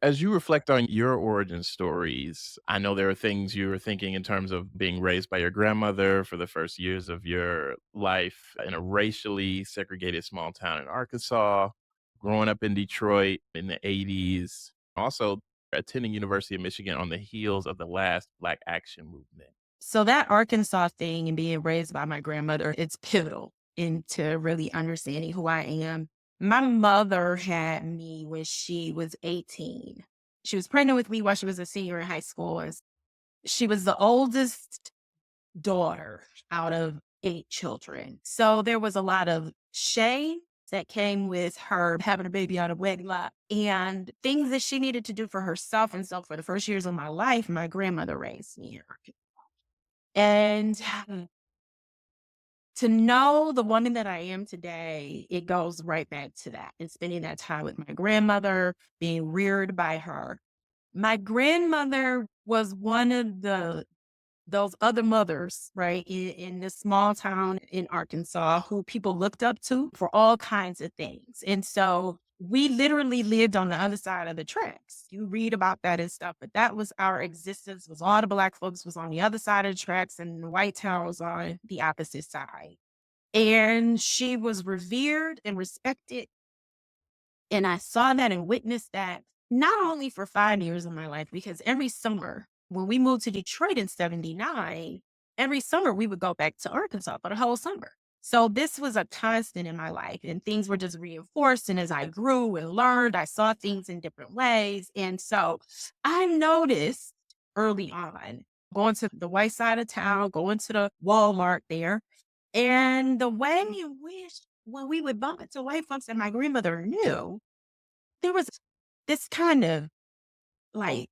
As you reflect on your origin stories, I know there are things you were thinking in terms of being raised by your grandmother for the first years of your life in a racially segregated small town in Arkansas, growing up in Detroit in the 80s, also attending University of Michigan on the heels of the last Black Action movement. So that Arkansas thing and being raised by my grandmother, it's pivotal into really understanding who I am. My mother had me when she was 18. She was pregnant with me while she was a senior in high school. She was the oldest daughter out of 8 children. So there was a lot of shame that came with her having a baby out of wedlock and things that she needed to do for herself. And so for the first years of my life, my grandmother raised me here. And to know the woman that I am today, it goes right back to that and spending that time with my grandmother, being reared by her. My grandmother was one of those other mothers, right, in this small town in Arkansas who people looked up to for all kinds of things. And so we literally lived on the other side of the tracks. You read about that and stuff, but that was our existence, was all the Black folks was on the other side of the tracks and the white town was on the opposite side. And she was revered and respected. And I saw that and witnessed that not only for 5 years of my life, because every summer when we moved to Detroit in 79, every summer we would go back to Arkansas for the whole summer. So this was a constant in my life and things were just reinforced. And as I grew and learned, I saw things in different ways. And so I noticed early on going to the white side of town, going to the Walmart there, and the way in which when we would bump into white folks and my grandmother knew, there was this kind of like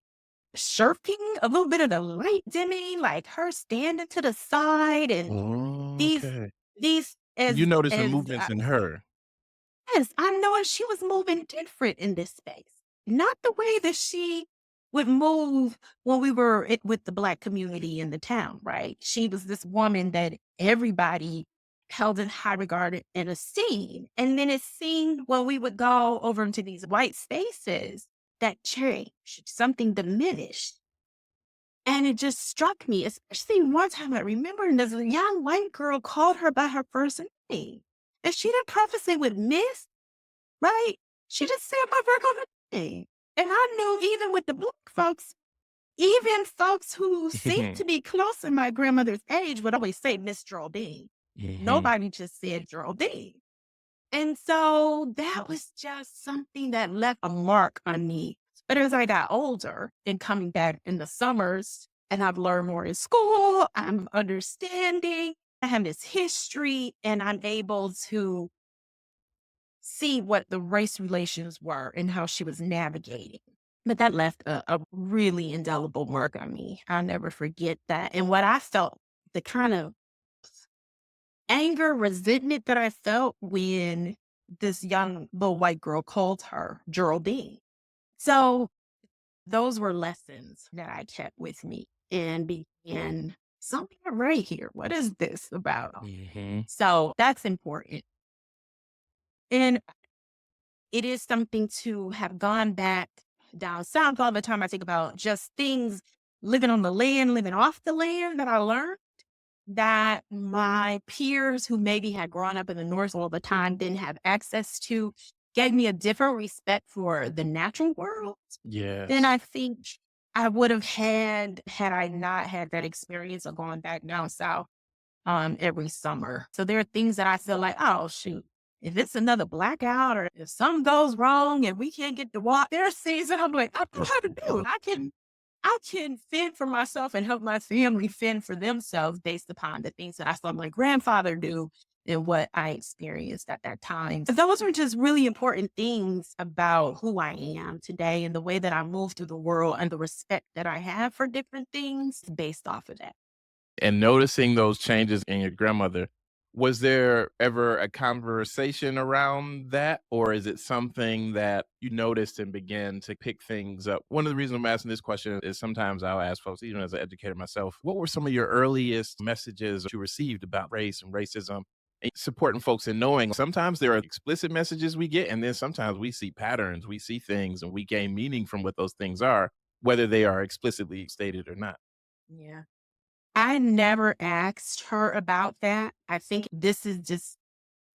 shirking, a little bit of the light dimming, like her standing to the side and Oh, these okay. these You notice the as movements in her. yes, I know she was moving different in this space. Not the way that she would move when we were with the Black community in the town, right? She was this woman that everybody held in high regard and esteem. And then it seemed when we would go over into these white spaces that changed, something diminished. And it just struck me, especially one time I remember, and this young white girl called her by her first name. And she didn't preface it with Miss. Right? She just said my regular name. And I knew even with the Black folks, even folks who seemed to be close in my grandmother's age would always say Miss Geraldine. Mhm. Nobody just said Geraldine. And so that was just something that left a mark on me. But as I got older and coming back in the summers, and I've learned more in school, I'm understanding, I have this history, and I'm able to see what the race relations were and how she was navigating. But that left a really indelible mark on me. I'll never forget that. And what I felt, the kind of anger, resentment that I felt when this young little white girl called her Geraldine. So those were lessons that I kept with me and began something right here. What is this about? Mhm. So that's important. And it is something to have gone back down south all the time. I think about just things living on the land, living off the land that I learned that my peers who maybe had grown up in the North all the time didn't have access to gave me a different respect for the natural world than Yes. I think I would have had I not had that experience of going back down south every summer. So there are things that I feel like, oh shoot, if it's another blackout or if something goes wrong and we can't get the water, there are things that I'm like, I know how to do. I can fend for myself and help my family fend for themselves based upon the things that I saw my grandfather do and what I experienced at that time. So those are just really important things about who I am today and the way that I move through the world and the respect that I have for different things based off of that. And noticing those changes in your grandmother, was there ever a conversation around that? Or is it something that you noticed and began to pick things up? One of the reasons I'm asking this question is sometimes I'll ask folks, even as an educator myself, what were some of your earliest messages you received about race and racism? And supporting folks in knowing sometimes there are explicit messages we get, and then sometimes we see patterns, we see things, and we gain meaning from what those things are, whether they are explicitly stated or not. Yeah. I never asked her about that. I think this is just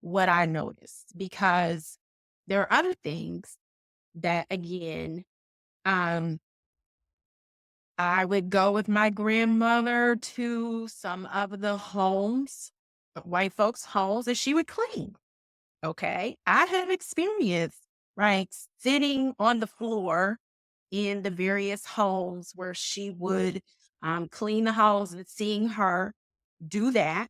what I noticed because there are other things that, again, um, I would go with my grandmother to some of the homes, white folks' homes, and she would clean. Okay. I have experience, right, sitting on the floor in the various homes where she would clean the house and seeing her do that,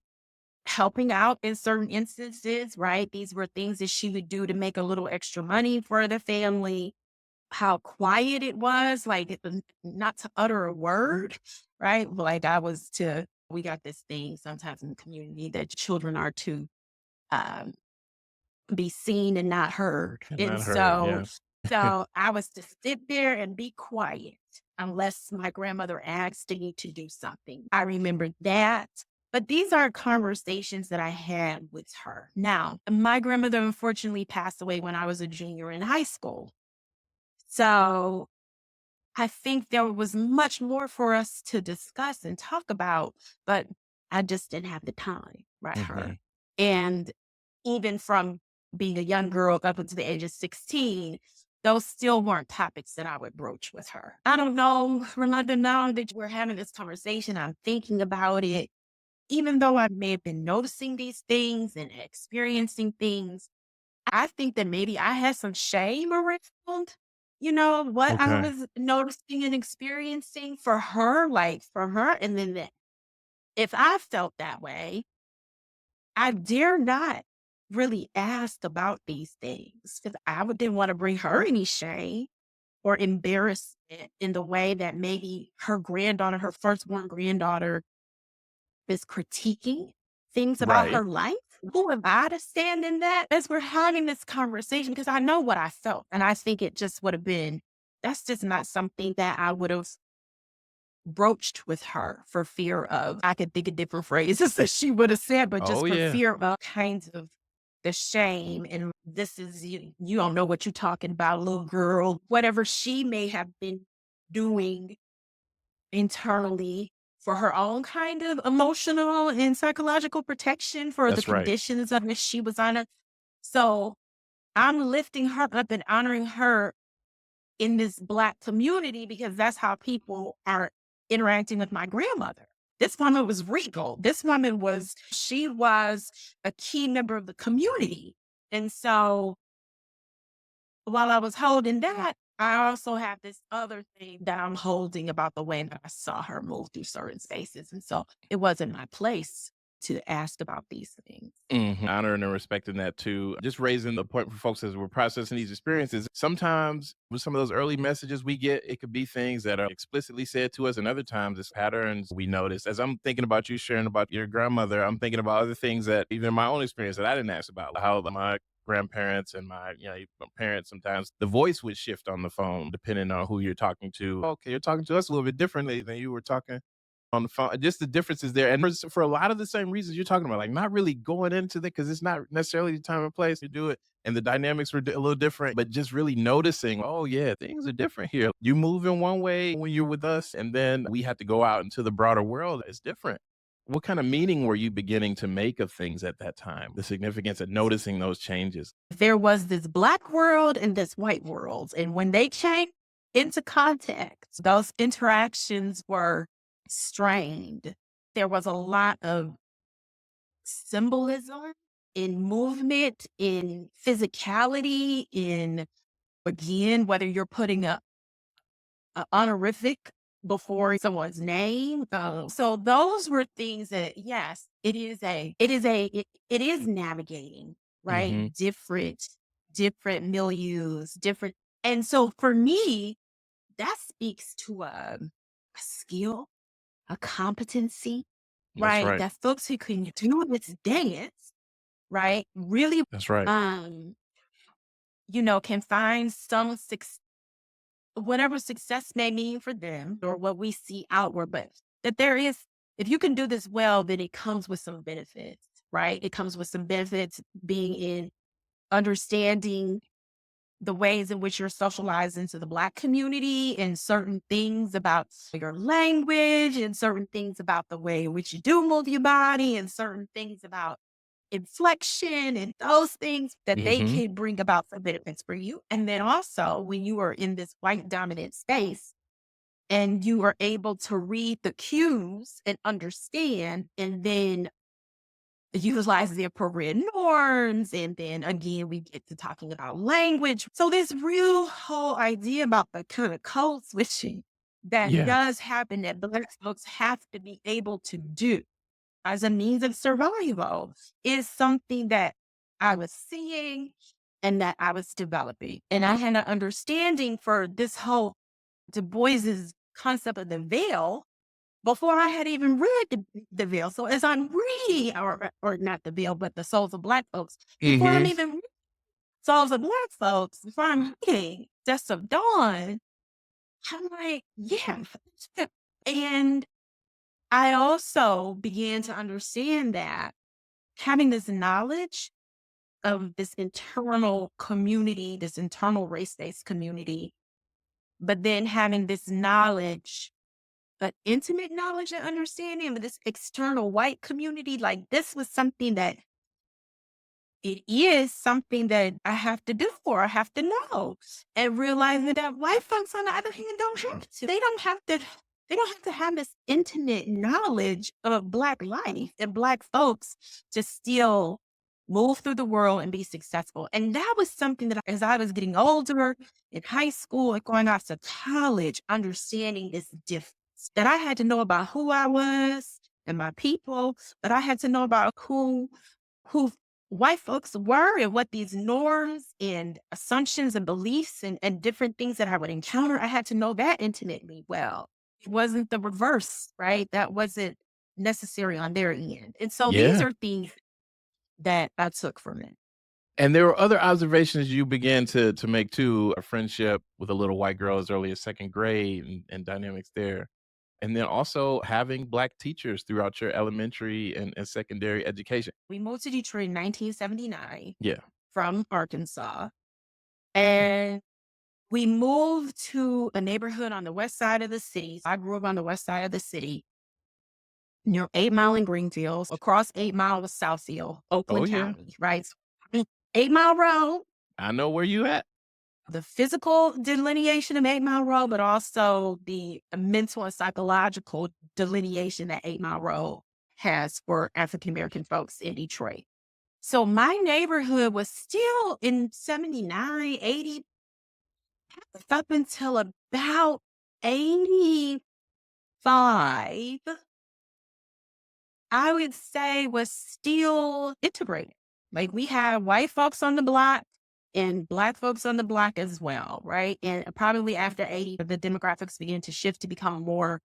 helping out in certain instances, right? These were things that she would do to make a little extra money for the family. How quiet it was, like not to utter a word, right? Like we got this thing sometimes in the community that children are to um, be seen and not heard. And And not heard, yeah. so I was to sit there and be quiet unless my grandmother asked me to do something. I remember that. But these are conversations that I had with her. Now, my grandmother unfortunately passed away when I was a junior in high school. So I think there was much more for us to discuss and talk about, but I just didn't have the time, right? Her. Mhm. And even from being a young girl up until the age of 16, those still weren't topics that I would broach with her. I don't know, Rolanda, now that we're having this conversation, I'm thinking about it. Even though I may have been noticing these things and experiencing things, I think that maybe I had some shame around, what I Okay. was noticing and experiencing for her, like for her. And then if I felt that way, I dare not really ask about these things because didn't want to bring her any shame or embarrassment in the way that maybe her granddaughter, her firstborn granddaughter, is critiquing things about Right. her life. Who am I to stand in that as we're having this conversation? Because I know what I felt. And I think it just would have been, that's just not something that I would have broached with her for fear of, I could think of different phrases that she would have said, but Oh, just for yeah. fear of kinds of the shame. And this is, you don't know what you're talking about, little girl, whatever she may have been doing internally for her own kind of emotional and psychological protection for the That's right. conditions of which she was under. So I'm lifting her up and honoring her in this Black community because that's how people are interacting with my grandmother. This woman was regal. She was a key member of the community. And so while I was holding that, I also have this other thing that I'm holding about the way that I saw her move through certain spaces. And so it wasn't my place to ask about these things. Mhm. Honoring and respecting that too. Just raising the point for folks as we're processing these experiences. Sometimes with some of those early messages we get, it could be things that are explicitly said to us, and other times it's patterns we notice. As I'm thinking about you sharing about your grandmother, I'm thinking about other things that even in my own experience that I didn't ask about, how my grandparents and my parents, sometimes the voice would shift on the phone depending on who you're talking to. Okay, you're talking to us a little bit differently than you were talking on the phone. Just the differences there, and for a lot of the same reasons you're talking about, like not really going into that because it's not necessarily the time and place to do it, and the dynamics were a little different. But just really noticing, oh yeah, things are different here. You move in one way when you're with us, and then we have to go out into the broader world. It's different. What kind of meaning were you beginning to make of things at that time? The significance of noticing those changes. There was this Black world and this white world. And when they came into context, those interactions were strained. There was a lot of symbolism in movement, in physicality, in, again, whether you're putting a honorific before someone's name. So those were things that, yes, it is navigating, right? Hmm. Different milieus, different. And so for me, that speaks to a skill, a competency, That's right? right. That folks who can do this dance, right? Really, That's right. um, can find some whatever success may mean for them or what we see outward, but that there is, if you can do this well, then it comes with some benefits. right? It comes with some benefits being in understanding the ways in which you're socialized into the Black community and certain things about your language and certain things about the way in which you do move your body and certain things about inflection and those things that they Mhm. can bring about some benefits for you. And then also when you are in this white dominant space and you are able to read the cues and understand and then utilize the appropriate norms. And then again, we get to talking about language. So this real whole idea about the kind of code switching that Yeah. does happen that Black folks have to be able to do as a means of survival is something that I was seeing and that I was developing. And I had an understanding for this whole Du Bois's concept of the veil before I had even read the Veil. So as I'm reading, or not the Veil, but the Souls of Black Folks, before I'm Mhm. even reading Souls of Black Folks, before I'm reading Dust of Dawn, I'm like, yeah. And I also began to understand that having this knowledge of this internal community, this internal race-based community, but then having this knowledge, but intimate knowledge and understanding of this external white community, like this was something that it is something that I have to do or I have to know. And realizing that white folks, on the other hand, don't have to. They don't have to have this intimate knowledge of Black life and Black folks to still move through the world and be successful. And that was something that as I was getting older in high school and going off to college, understanding this difference that I had to know about who I was and my people, but I had to know about who white folks were and what these norms and assumptions and beliefs and different things that I would encounter. I had to know that intimately well. It wasn't the reverse, right? That wasn't necessary on their end. And so these Yeah. are things that I took from it. And there were other observations you began to make too, a friendship with a little white girl as early as 2nd grade and dynamics there. And then also having Black teachers throughout your elementary and secondary education. We moved to Detroit in 1979 Yeah. from Arkansas. And we moved to a neighborhood on the west side of the city. I grew up on the west side of the city near 8 Mile and Greenfields. Across 8 Mile was Southfield, Oh, Oakland yeah. County, right? So, 8 Mile Road, I know where you at. the physical delineation of 8 Mile Road, but also the mental and psychological delineation that 8 Mile Road has for African American folks in Detroit. So my neighborhood was still in 79, 80, up until about 85, I would say was still integrated. Like we had white folks on the block and Black folks on the block as well, right? And probably after 80, the demographics began to shift to become more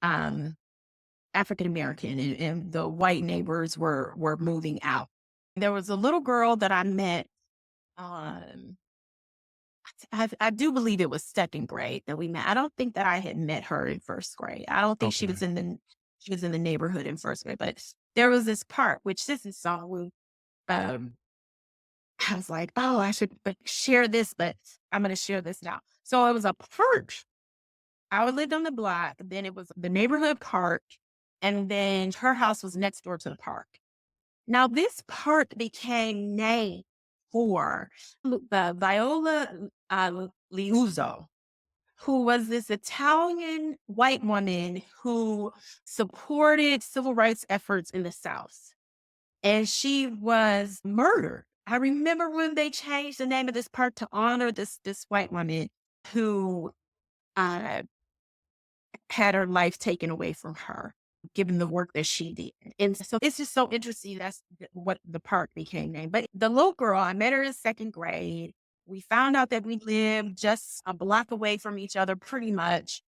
um, African American, and the white neighbors were moving out. There was a little girl that I met. Um, I do believe it was 2nd grade that we met. I don't think that I had met her in 1st grade. I don't think Okay. she was in the neighborhood in 1st grade, but there was this part which this is so um I was like, oh, I should share this, but I'm gonna share this now. So it was a park. I lived on the block, then it was the neighborhood park, and then her house was next door to the park. Now this park became named for Viola Liuzzo, who was this Italian white woman who supported civil rights efforts in the South. And she was murdered. I remember when they changed the name of this park to honor this white woman who uh, had her life taken away from her, given the work that she did. And so it's just so interesting. That's what the park became named. But the little girl, I met her in 2nd grade. We found out that we lived just a block away from each other, pretty much,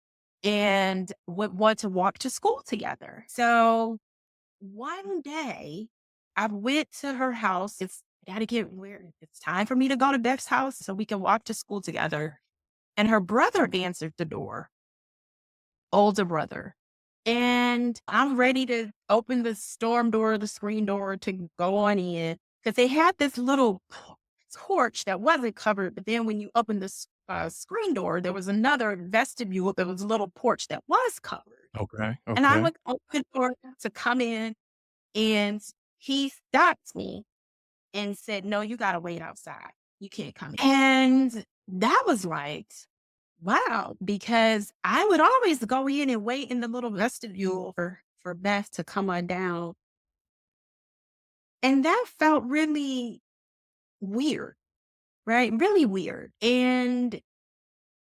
and would want to walk to school together. So one day, I went to her house. It's gotta get weird. It's time for me to go to Beth's house so we can walk to school together. And her brother answered the door, older brother. And I'm ready to open the storm door, the screen door to go on in because they had this little porch that wasn't covered. But then when you open the screen door, there was another vestibule. There was a little porch that was covered. Okay, And I okay. would open the door to come in, and he stopped me and said, "No, you gotta wait outside. You can't come in." And that was like, wow, because I would always go in and wait in the little vestibule for Beth to come on down. And that felt really weird, right? Really weird. And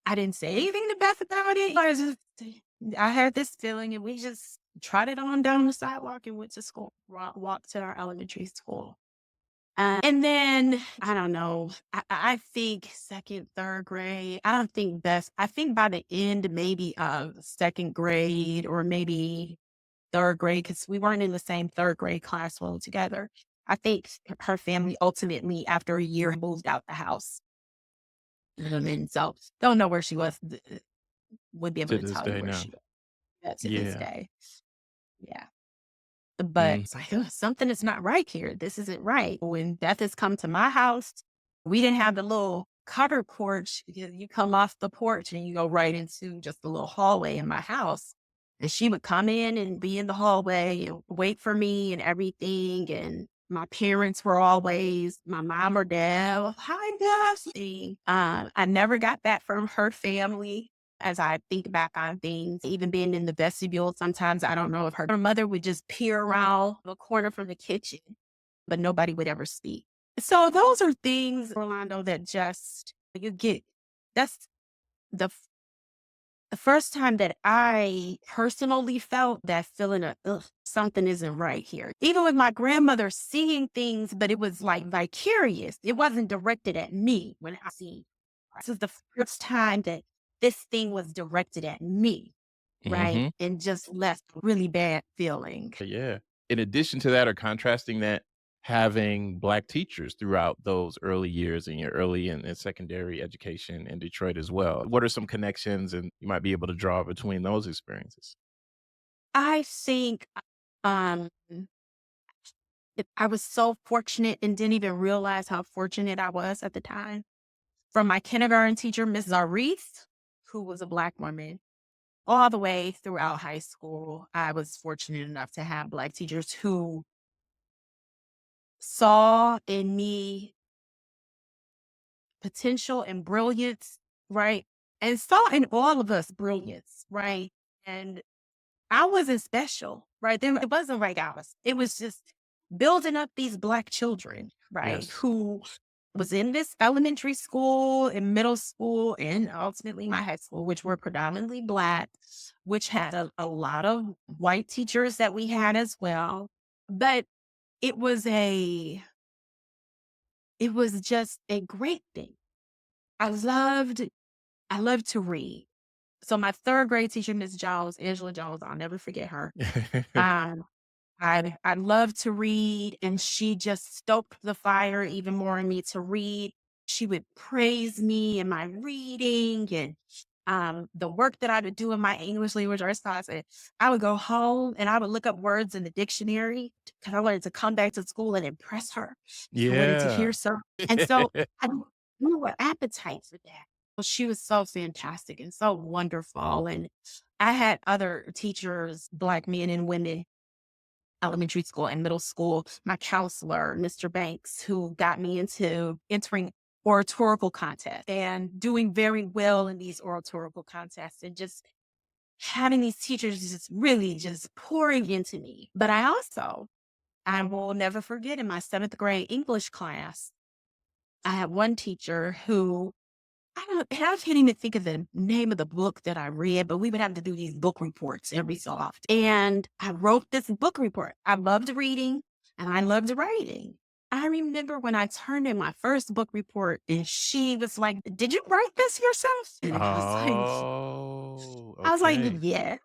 I didn't say anything to Beth about it. I had this feeling, and we just trotted on down the sidewalk and went to school, walked to our elementary school. And then I don't know. I think second, third grade. I don't think best. I think by the end, maybe of second grade or maybe third grade, because we weren't in the same third grade class all together. I think her family ultimately, after a year, moved out the house. And so don't know where she was. Would be able To to this tell you day where now. she was to this Yeah. day. Yeah. But Mm. it's like, "Ugh, something is not right here. This isn't right." When Beth has come to my house, we didn't have the little covered porch. You come off the porch and you go right into just the little hallway in my house. And she would come in and be in the hallway and wait for me and everything. And my parents were always my mom or dad. "Oh, hi, Beth." I never got that from her family. As I think back on things, even being in the vestibule, sometimes I don't know if her mother would just peer around the corner from the kitchen, but nobody would ever speak. So those are things, Orlando, that just you get. That's the the first time that I personally felt that feeling of, ugh, something isn't right here. Even with my grandmother seeing things, but it was like vicarious. It wasn't directed at me when I see. This is the first time that this thing was directed at me, right? Mhm. And just left a really bad feeling. Yeah. In addition to that or contrasting that, having Black teachers throughout those early years in your early and secondary education in Detroit as well. What are some connections and you might be able to draw between those experiences? I think um I was so fortunate and didn't even realize how fortunate I was at the time. From my kindergarten teacher, Miss Zarif, who was a Black woman, all the way throughout high school, I was fortunate enough to have Black teachers who saw in me potential and brilliance, right? And saw in all of us brilliance, right? And I wasn't special, right? It wasn't like I was. It was just building up these Black children, right? Yes. Who was in this elementary school and middle school and ultimately my high school, which were predominantly Black, which had a lot of white teachers that we had as well. But it was a, it was just a great thing. I loved, I loved to read. So my third grade teacher, Miss Jones, Angela Jones, I'll never forget her. Um, I love to read, and she just stoked the fire even more in me to read. She would praise me in my reading and the work that I would do in my English language arts class. And I would go home and I would look up words in the dictionary because I wanted to come back to school and impress her. I wanted to Yeah. hear some, and so I grew an appetite for that. Well, she was so fantastic and so wonderful, and I had other teachers, Black men and women, elementary school and middle school, my counselor, Mr. Banks, who got me into entering oratorical contests and doing very well in these oratorical contests and just having these teachers just really just pouring into me. But I will never forget in my seventh grade English class, I had one teacher who and I can't even think of the name of the book that I read, but we would have to do these book reports every so often. And I wrote this book report. I loved reading and I loved writing. I remember when I turned in my first book report and she was like, "Did you write this yourself?" And Oh, I was like, okay. "Yes,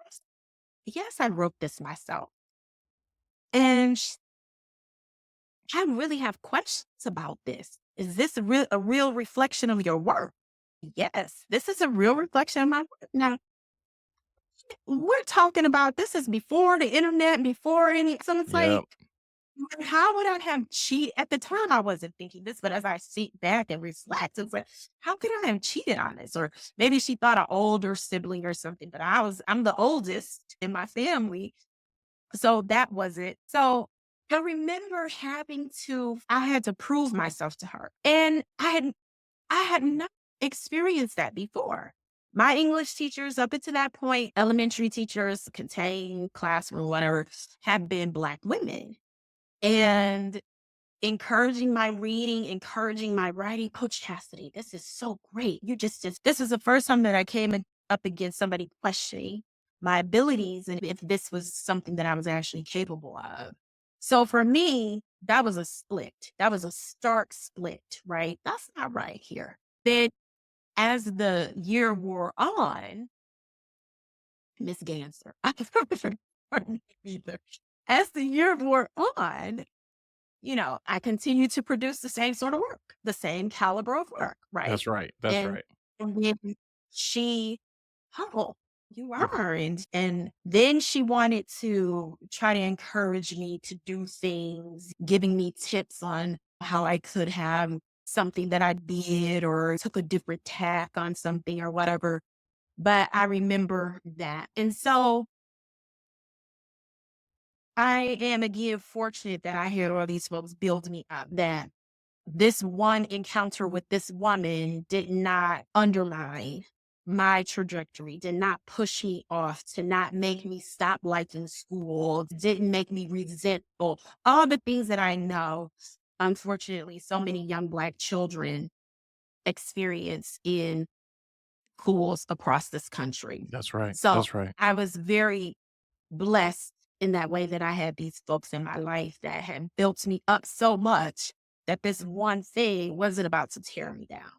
yes, I wrote this myself." And I really have questions about this. Is this a real reflection of your work? Yes, this is a real reflection of my work. Now, we're talking about this is before the internet, before any so it's Yep, like, how would I have cheated? At the time, I wasn't thinking this, but as I sit back and reflect, it's like, how could I have cheated on this? Or maybe she thought an older sibling or something, but I'm the oldest in my family. So that was it. So I remember I had to prove myself to her. And I had not experienced that before. My English teachers up until that point, elementary teachers, contain classroom, whatever, have been Black women. And encouraging my reading, encouraging my writing. Coach Chastity, this is so great. This is the first time that I up against somebody questioning my abilities and if this was something that I was actually capable of. So for me, that was a split. That was a stark split, right? That's not right here. Then as the year wore on, Miss Ganser, I don't remember her name either. As the year wore on, I continue to produce the same sort of work, the same caliber of work, right? that's right, that's And right. and then she, "Oh, you are," and then she wanted to try to encourage me to do things, giving me tips on how I could have something that I did or took a different tack on something or whatever. But I remember that. And so I am again fortunate that I had all these folks build me up that this one encounter with this woman did not undermine my trajectory, did not push me off, to not make me stop liking school, didn't make me resentful. All the things that I know, unfortunately, so many young Black children experience in schools across this country. That's right, So that's right. I was very blessed in that way that I had these folks in my life that had built me up so much that this one thing wasn't about to tear me down.